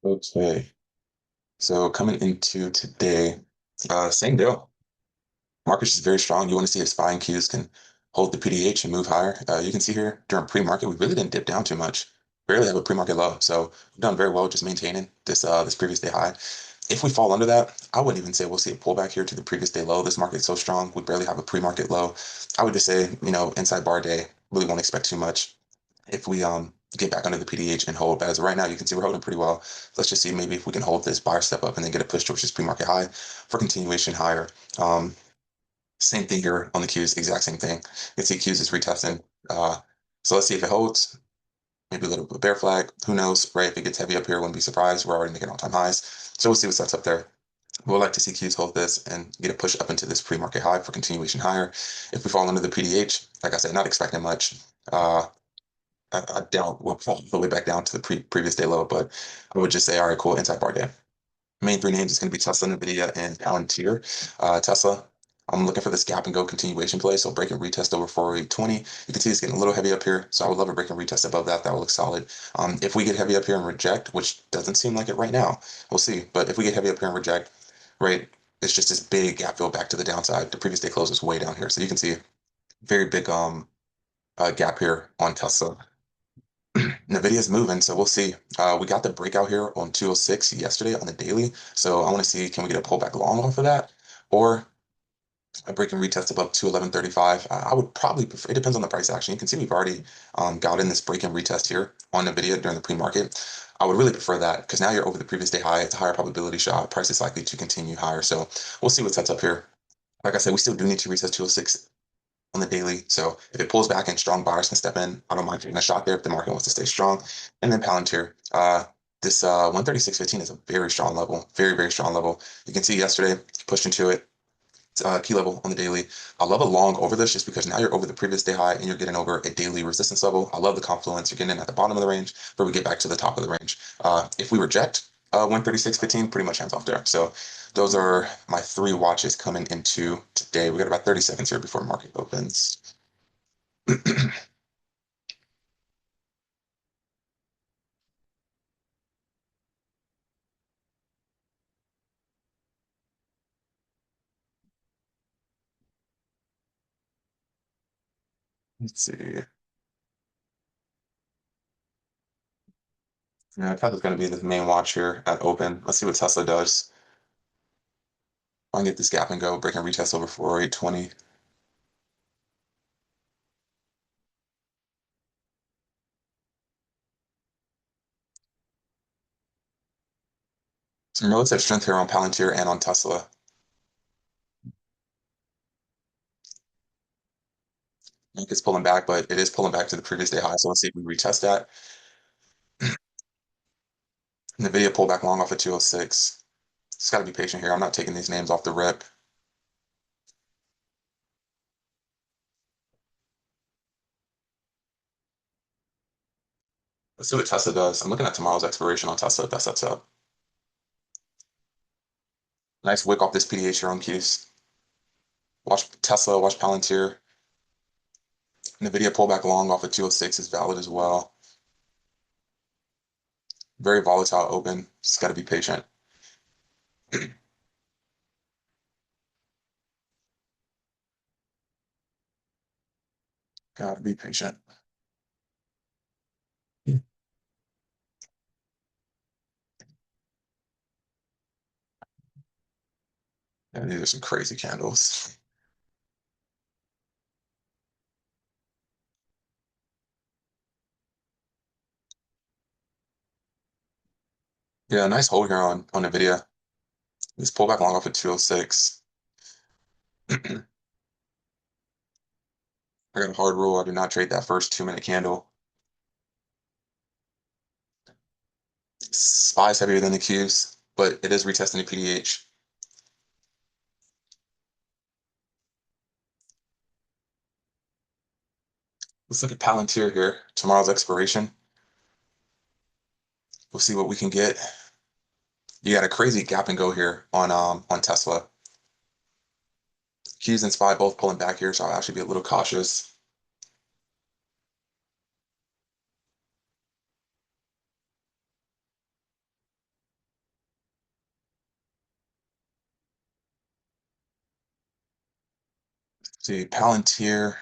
Okay, so coming into today, same deal. Market is very strong. You want to see if SPY and Qs can hold the PDH and move higher. You can see here during pre-market, we really didn't dip down too much. Barely have a pre-market low, so we've done very well just maintaining this previous day high. If we fall under that, I wouldn't even say we'll see a pullback here to the previous day low. This market's so strong, we barely have a pre-market low. I would just say, inside bar day, really won't expect too much if we get back under the PDH and hold. But as of right now, you can see we're holding pretty well. Let's just see maybe if we can hold this buyer step up and then get a push towards this pre-market high for continuation higher. Same thing here on the Qs, exact same thing. You can see Qs is retesting. So let's see if it holds. Maybe a little bit of bear flag. Who knows, right? If it gets heavy up here, wouldn't be surprised. We're already making all-time highs. So we'll see what sets up there. We'd like to see Qs hold this and get a push up into this pre-market high for continuation higher. If we fall under the PDH, like I said, not expecting much. Uh, I doubt we'll fall all the way back down to the previous day low, but I would just say, all right, cool, inside bar day. Main three names is going to be Tesla, NVIDIA, and Palantir. Tesla, I'm looking for this gap and go continuation play. So break and retest over 4820. You can see it's getting a little heavy up here. So I would love a break and retest above that. That will look solid. If we get heavy up here and reject, which doesn't seem like it right now, we'll see. But if we get heavy up here and reject, right, it's just this big gap fill back to the downside. The previous day close was way down here. So you can see very big gap here on Tesla. Nvidia's moving, so we'll see. We got the breakout here on 206 yesterday on the daily, so I want to see can we get a pullback long off of that, or a break and retest above 211.35. I would probably prefer. It depends on the price action. You can see we've already got in this break and retest here on Nvidia during the pre-market. I would really prefer that because now you're over the previous day high. It's a higher probability shot. Price is likely to continue higher, so we'll see what sets up here. Like I said, we still do need to retest 206 on the daily. So if it pulls back and strong buyers can step in, I don't mind taking a shot there if the market wants to stay strong. And then Palantir, this 136.15 is a very strong level, very, very strong level. You can see yesterday pushed into it. Key level on the daily. I love a long over this just because now you're over the previous day high and you're getting over a daily resistance level. I love the confluence. You're getting in at the bottom of the range, but we get back to the top of the range. If we reject 136.15, pretty much hands off there. So those are my three watches coming into today. We got about 30 seconds here before market opens. Let's see. Yeah, Tesla's going to be the main watch here at open. Let's see what Tesla does. I can get this gap and go, break and retest over 40820. Some relative strength here on Palantir and on Tesla. I think it's pulling back, but it is pulling back to the previous day high. So let's see if we retest that. NVIDIA pulled back long off of 206. Just got to be patient here. I'm not taking these names off the rip. Let's see what Tesla does. I'm looking at tomorrow's expiration on Tesla if that sets up. Nice wick off this PDH here on Qs. Watch Tesla, watch Palantir. NVIDIA pullback long off of 206 is valid as well. Very volatile open. Just got to be patient. Got to be patient. Yeah, these are some crazy candles. Yeah, nice hold here on NVIDIA. This pullback long off at 206. I got a hard rule. I do not trade that first 2 minute candle. SPY is heavier than the Qs, but it is retesting the PDH. Let's look at Palantir here. Tomorrow's expiration. We'll see what we can get. You got a crazy gap and go here on Tesla. Qs and SPY both pulling back here, so I'll actually be a little cautious. See, Palantir.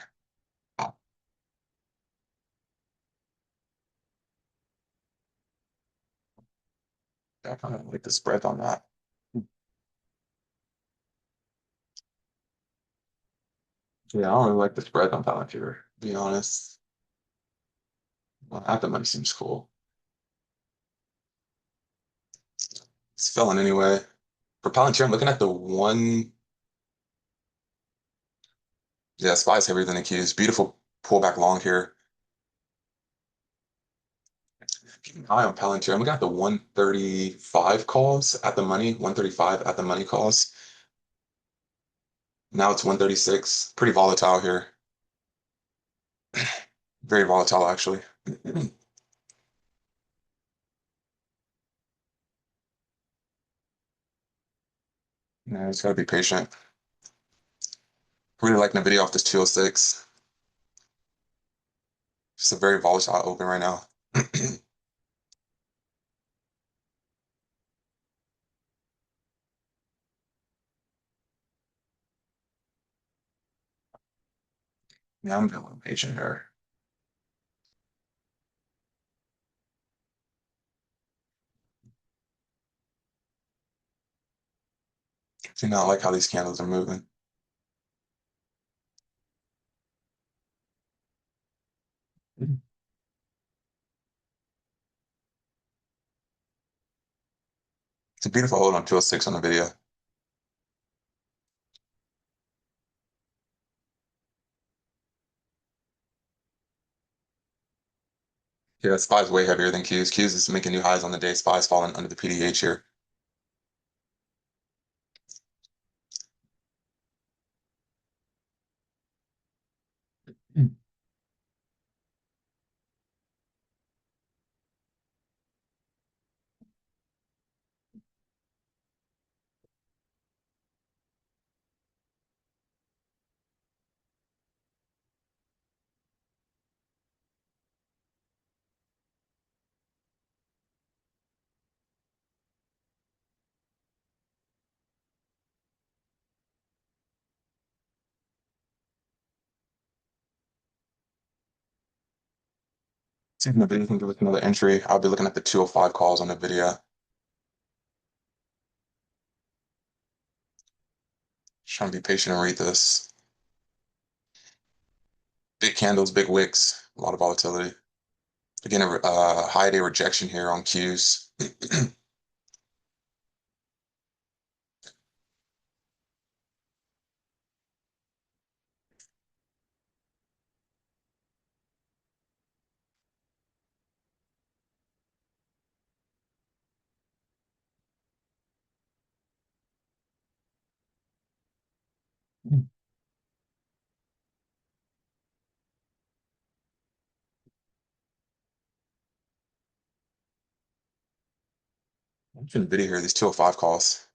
I kind of like the spread on that. Yeah, I don't really like the spread on Palantir, to be honest. Well, at the money seems cool. It's filling anyway. For Palantir, I'm looking at the one. Yeah, SPY is heavier than the Qs. Beautiful pullback long here. Keep an eye on Palantir. I'm looking at the 135 calls at the money, 135 at the money calls. Now it's 136. Pretty volatile here. Very volatile, actually. Yeah, just gotta be patient. Really liking the video off this 206. Just a very volatile open right now. Yeah, I'm feeling patient here. Do not like how these candles are moving. It's a beautiful hold on 206 on the video. Yeah, SPY's way heavier than Q's. Q's is making new highs on the day. SPY's falling under the PDH here. See if Nvidia can give us another entry. I'll be looking at the 205 calls on the video. Just trying to be patient and read this. Big candles, big wicks, a lot of volatility. Again, a high day rejection here on Qs. Watching the video here, these 205 calls.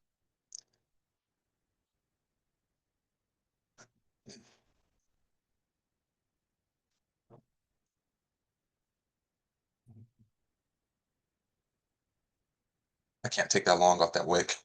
I can't take that long off that wick.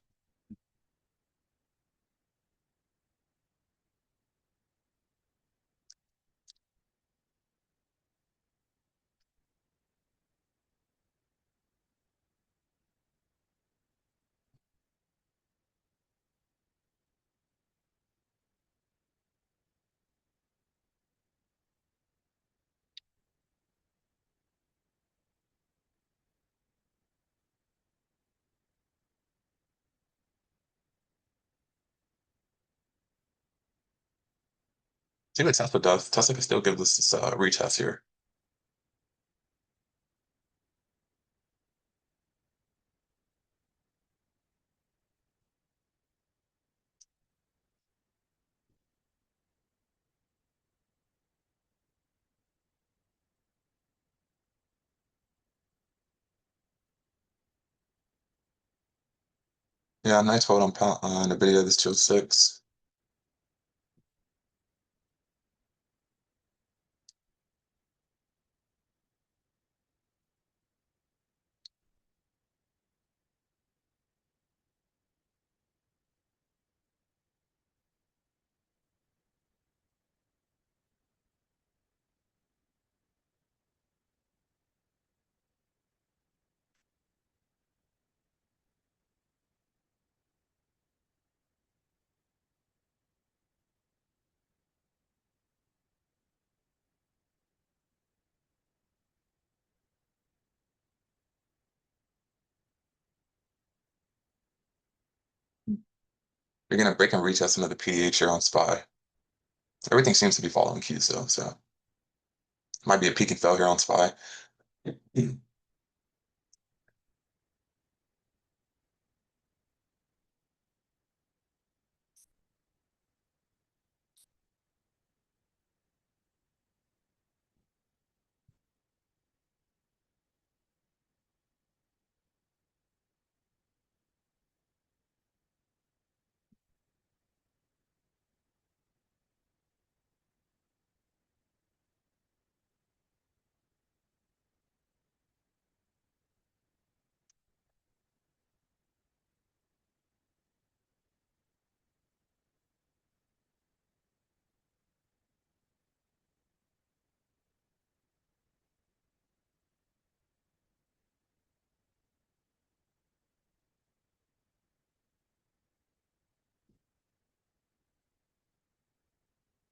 See what Tesla does. Tesla can still give this retest here. Yeah, nice hold on the video. This 206. We're gonna break and retest another PDH here on SPY. Everything seems to be following cues though, so might be a peak and fail here on SPY.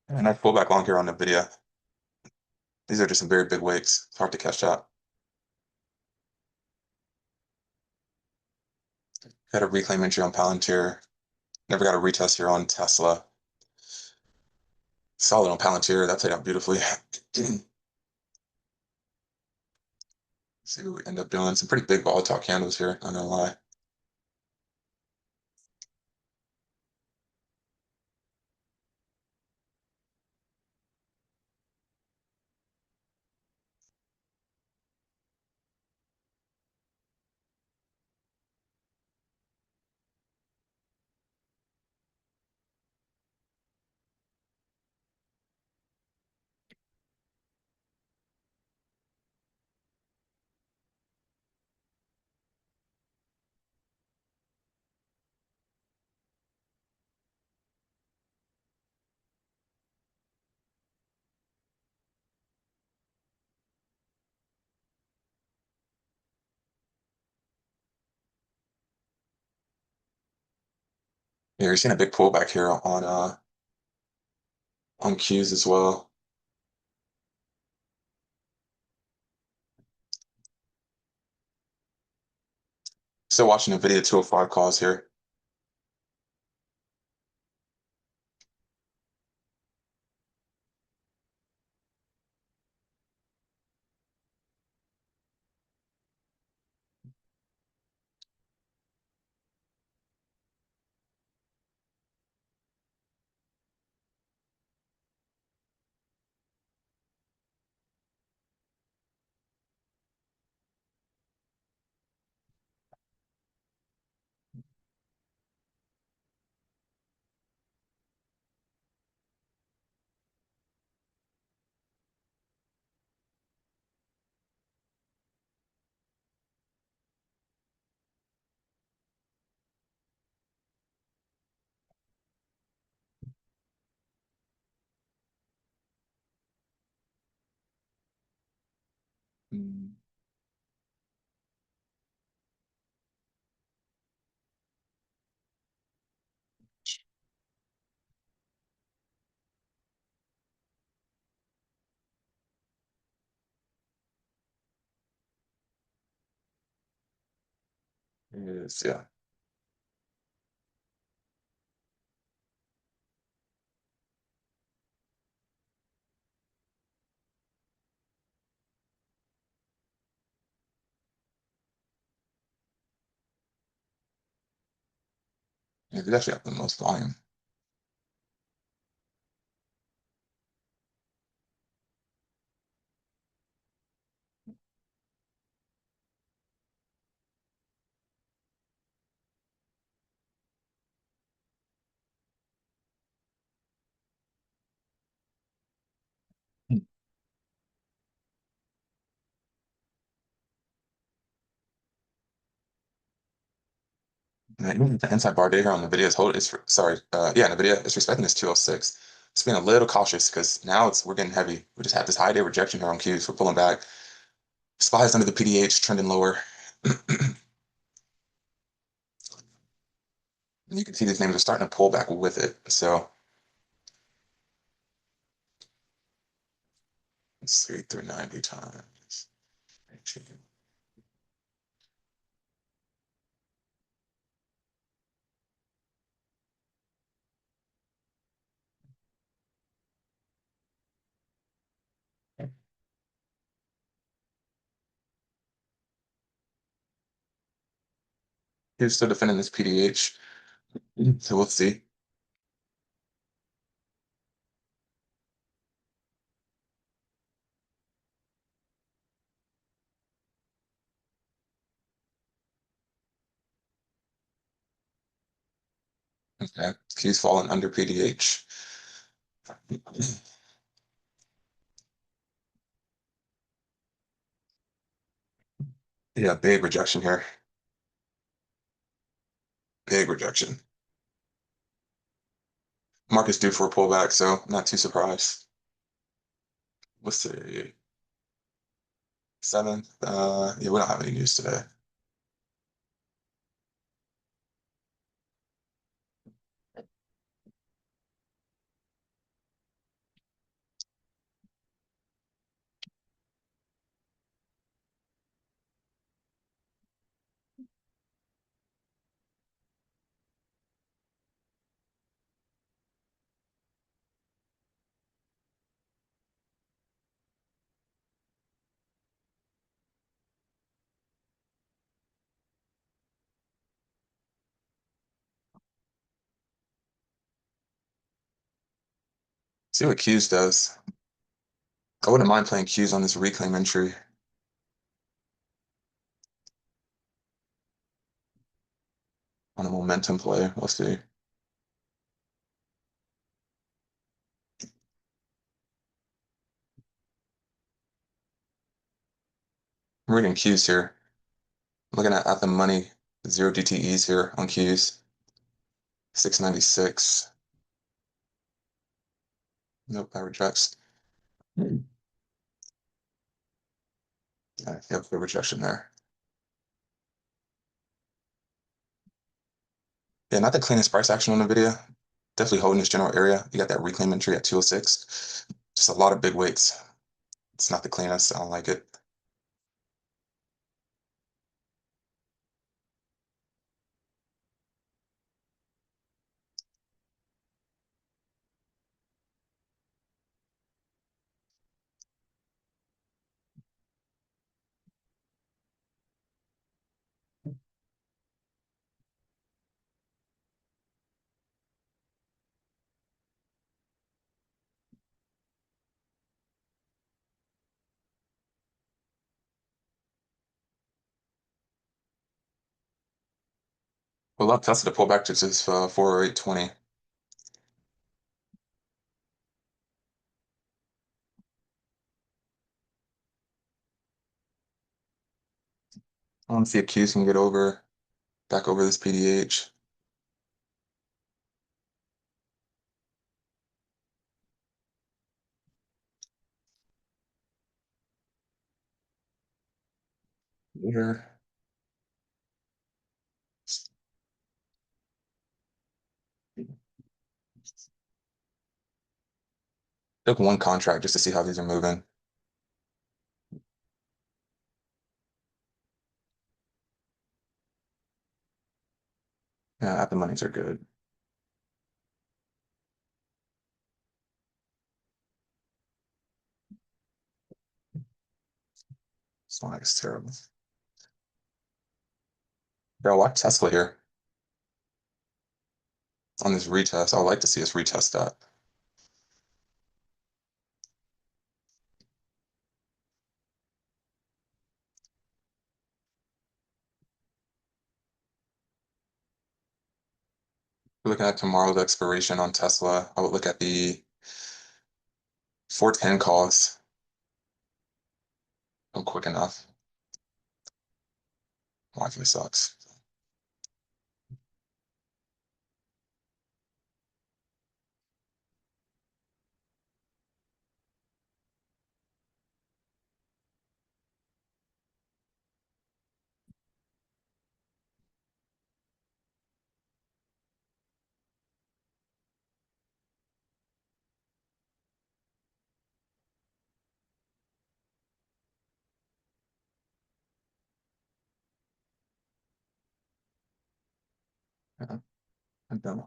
And I pull back long here on the video. These are just some very big wicks. It's hard to catch up. Got a reclaim entry on Palantir. Never got a retest here on Tesla. Solid on Palantir. That played out beautifully. See what we end up doing. Some pretty big volatile candles here, not gonna lie. Yeah, you're seeing a big pullback here on Qs as well. Still watching NVIDIA 205 calls here. Mm. Is yeah. Yeah, they actually have the most volume. Yeah, even the inside bar data on the video is hold is sorry, yeah, NVIDIA is respecting this 206. It's being a little cautious because now we're getting heavy. We just have this high day rejection here on Qs. We're pulling back. SPY's under the PDH, trending lower. And you can see these names are starting to pull back with it. So let's see, through 90 times. He's still defending this PDH, so we'll see. Okay, he's falling under PDH. Yeah, big rejection here. Big rejection. Market's due for a pullback, so not too surprised. Let's see. Seventh. Yeah, we don't have any news today. See what Q's does. I wouldn't mind playing Q's on this reclaim entry. On a momentum play. We'll see. I'm reading Q's here. Looking at the money, zero DTEs here on Q's. 696. Nope, that rejects. Yep, the rejection there. Yeah, not the cleanest price action on the video. Definitely holding this general area. You got that reclaim entry at 206. Just a lot of big weights. It's not the cleanest. I don't like it. We'll love Tesla to pull back to just 408.20. I want to see if Q's can get back over this PDH. Here. Took one contract just to see how these are moving. Yeah, at the monies are good. Swag is terrible. Yeah, I watch Tesla here on this retest. I would like to see us retest that. We're looking at tomorrow's expiration on Tesla. I would look at the 410 calls. I'm quick enough. Wi-Fi sucks. Yeah, I'm done.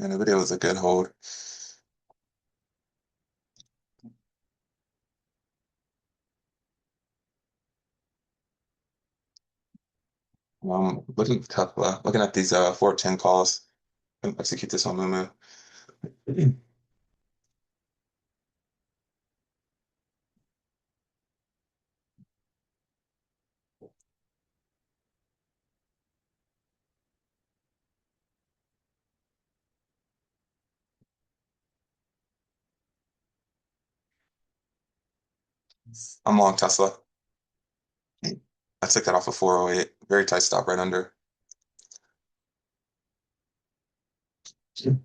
And the video was a good hold. Looking tough, looking at these 410 calls. Execute this on Mumu. I'm long Tesla. I took that off of 408. Very tight stop right under. So,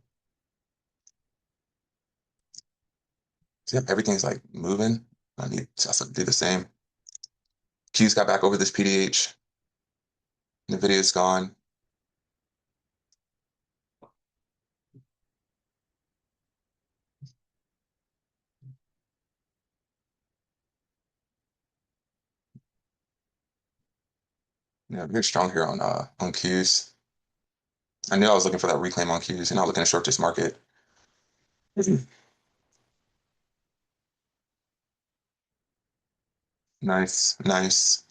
yep, everything's like moving. I need Tesla to do the same. Q's got back over this PDH. Nvidia's gone. Yeah, very strong here on Q's. I knew I was looking for that reclaim on Q's and not looking to short this market. Nice, nice,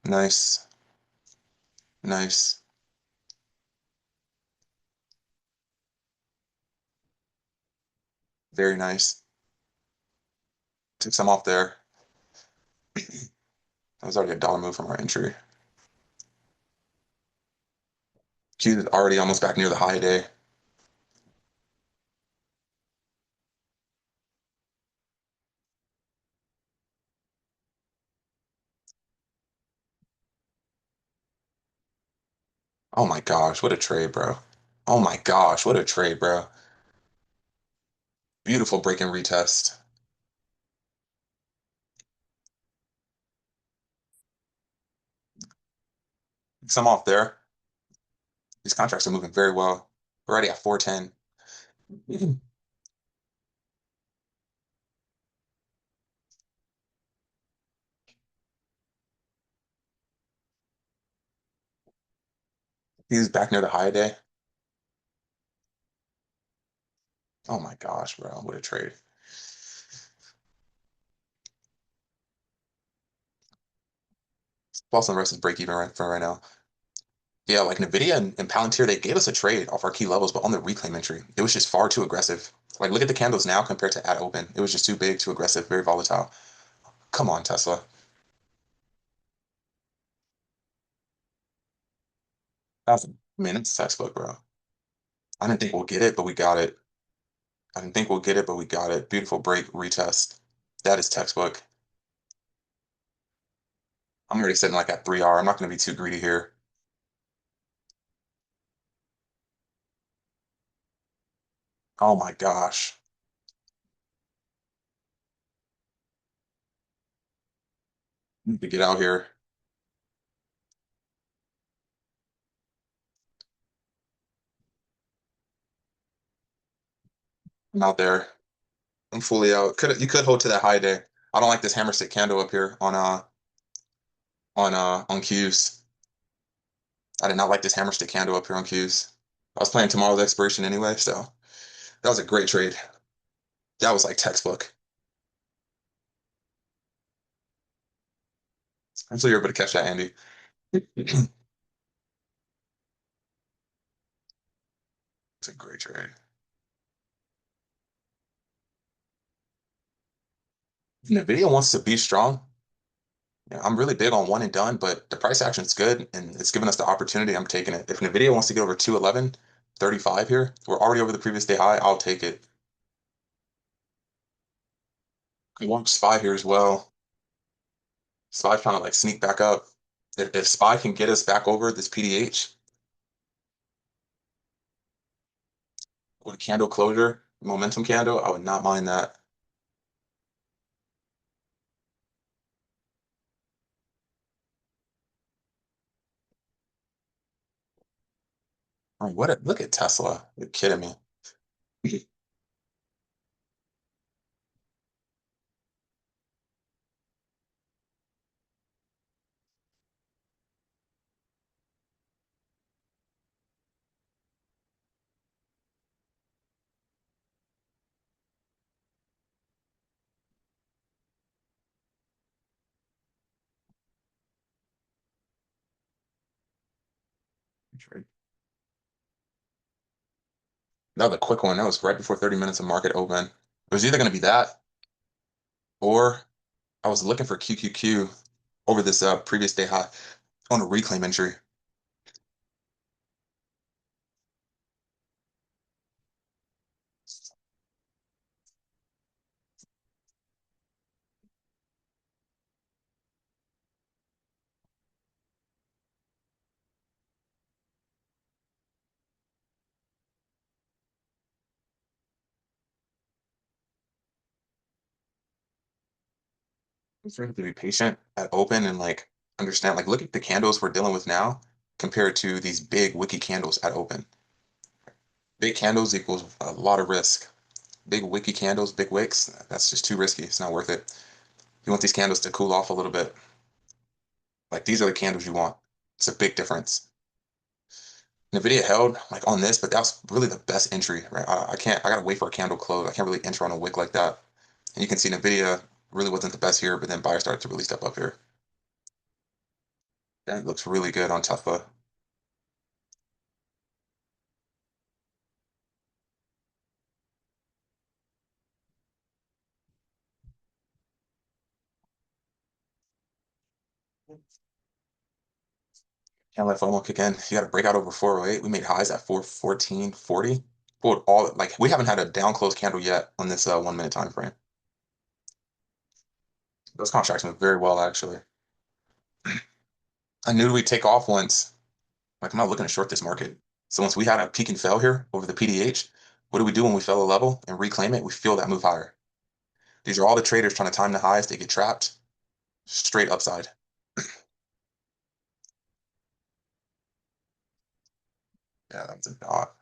nice, nice. Very nice. Took some off there. That was already a dollar move from our entry. Q is already almost back near the high day. Oh my gosh, what a trade, bro. Oh my gosh, what a trade, bro. Beautiful break and retest. Some off there. These contracts are moving very well. We're already at 410. He's back near the high day. Oh my gosh, bro. What a trade. Boston rest is break even for right now. Yeah, like Nvidia and Palantir, they gave us a trade off our key levels, but on the reclaim entry, it was just far too aggressive. Like, look at the candles now compared to at open. It was just too big, too aggressive, very volatile. Come on, Tesla. That's, man, it's textbook, bro. I didn't think we'll get it, but we got it. I didn't think we'll get it, but we got it. Beautiful break, retest. That is textbook. I'm already sitting like at 3R. I'm not going to be too greedy here. Oh my gosh. Need to get out here. I'm out there. I'm fully out. You could hold to that high day. I don't like this hammer stick candle up here on Q's. I did not like this hammer stick candle up here on Q's. I was playing tomorrow's expiration anyway, so that was a great trade. That was like textbook. I'm so you're able to catch that, Andy. It's a great trade. Nvidia wants to be strong. Yeah, I'm really big on one and done, but the price action is good and it's given us the opportunity. I'm taking it. If Nvidia wants to get over 211.35 here, we're already over the previous day high. I'll take it. I want SPY here as well. SPY trying to like sneak back up. If SPY can get us back over this PDH with a candle closure, momentum candle, I would not mind that. I mean, look at Tesla. You're kidding me. That was a quick one. That was right before 30 minutes of market open. It was either going to be that or I was looking for QQQ over this previous day high on a reclaim entry. So you have to be patient at open and like understand, like look at the candles we're dealing with now compared to these big wicky candles at open. Big candles equals a lot of risk. Big wicky candles, big wicks, that's just too risky. It's not worth it. You want these candles to cool off a little bit. Like these are the candles you want. It's a big difference. Nvidia held like on this, but that was really the best entry, right? I can't, I gotta wait for a candle close. I can't really enter on a wick like that. And you can see Nvidia really wasn't the best here, but then buyers started to really step up here. That looks really good on Tesla. Can't let FOMO kick in. You got to break out over 408. We made highs at 414.40. Pulled all like we haven't had a down close candle yet on this 1 minute time frame. Those contracts went very well actually. I knew we'd take off once. Like I'm not looking to short this market. So once we had a peak and fell here over the PDH, what do we do when we fell a level and reclaim it? We feel that move higher. These are all the traders trying to time the highs. They get trapped. Straight upside. Yeah, that's a dot.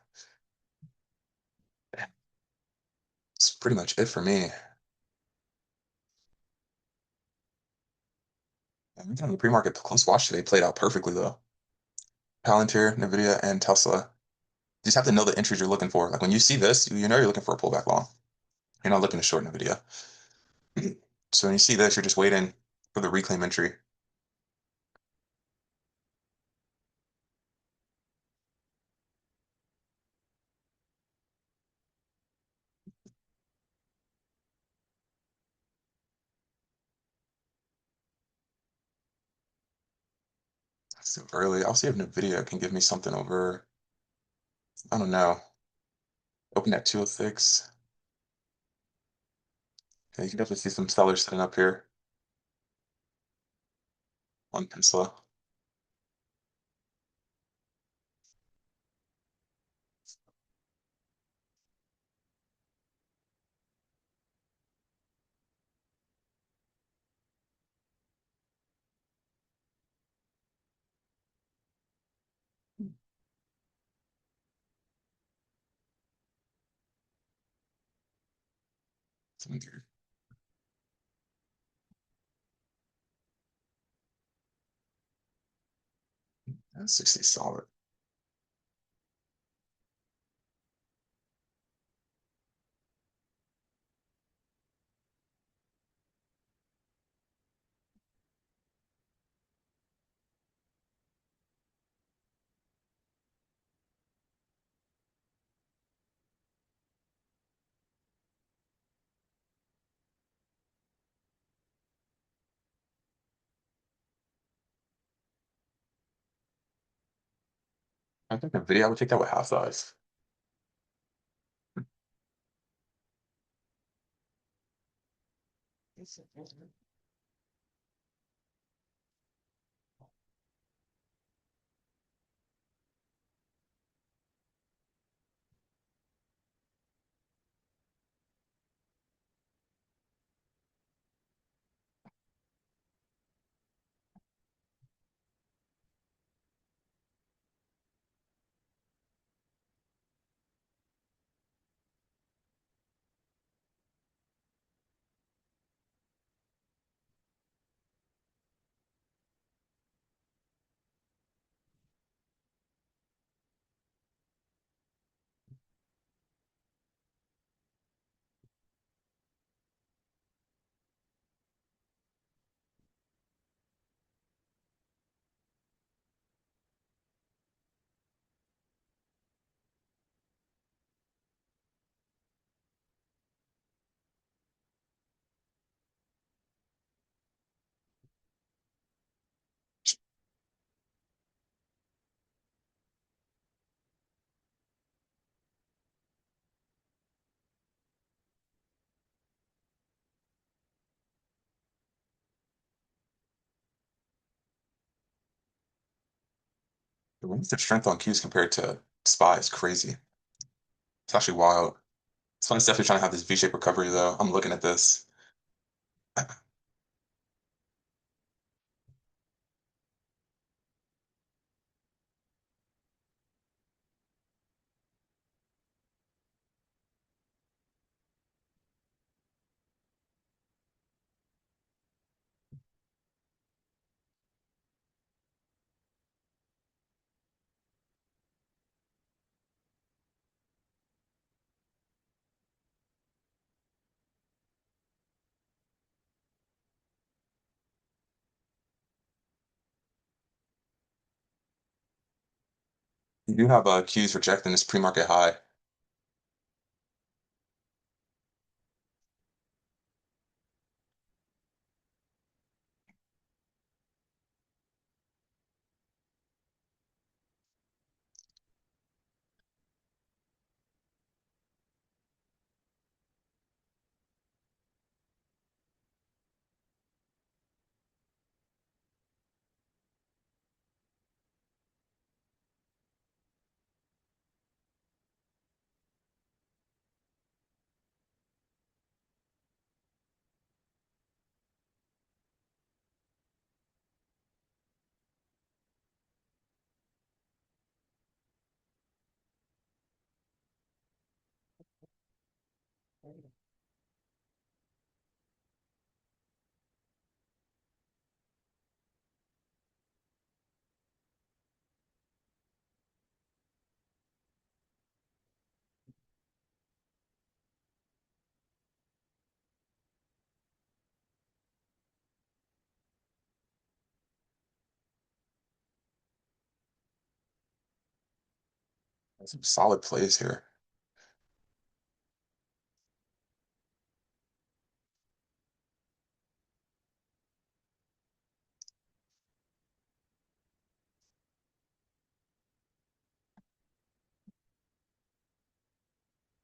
That's pretty much it for me. And the pre-market close watch today played out perfectly though. Palantir, Nvidia, and Tesla. You just have to know the entries you're looking for. Like when you see this, you know you're looking for a pullback long. You're not looking to short Nvidia. So when you see this, you're just waiting for the reclaim entry. That's too early. I'll see if Nvidia can give me something over, I don't know, open at 206. Yeah, you can definitely see some sellers sitting up here on Tsla. That's 60 solid. I think Nvidia, I would take that with half size. The relative strength on Qs compared to SPY is crazy. It's actually wild. This one's definitely trying to have this V-shaped recovery though. I'm looking at this. You do have Qs rejecting this pre-market high. Some solid plays here.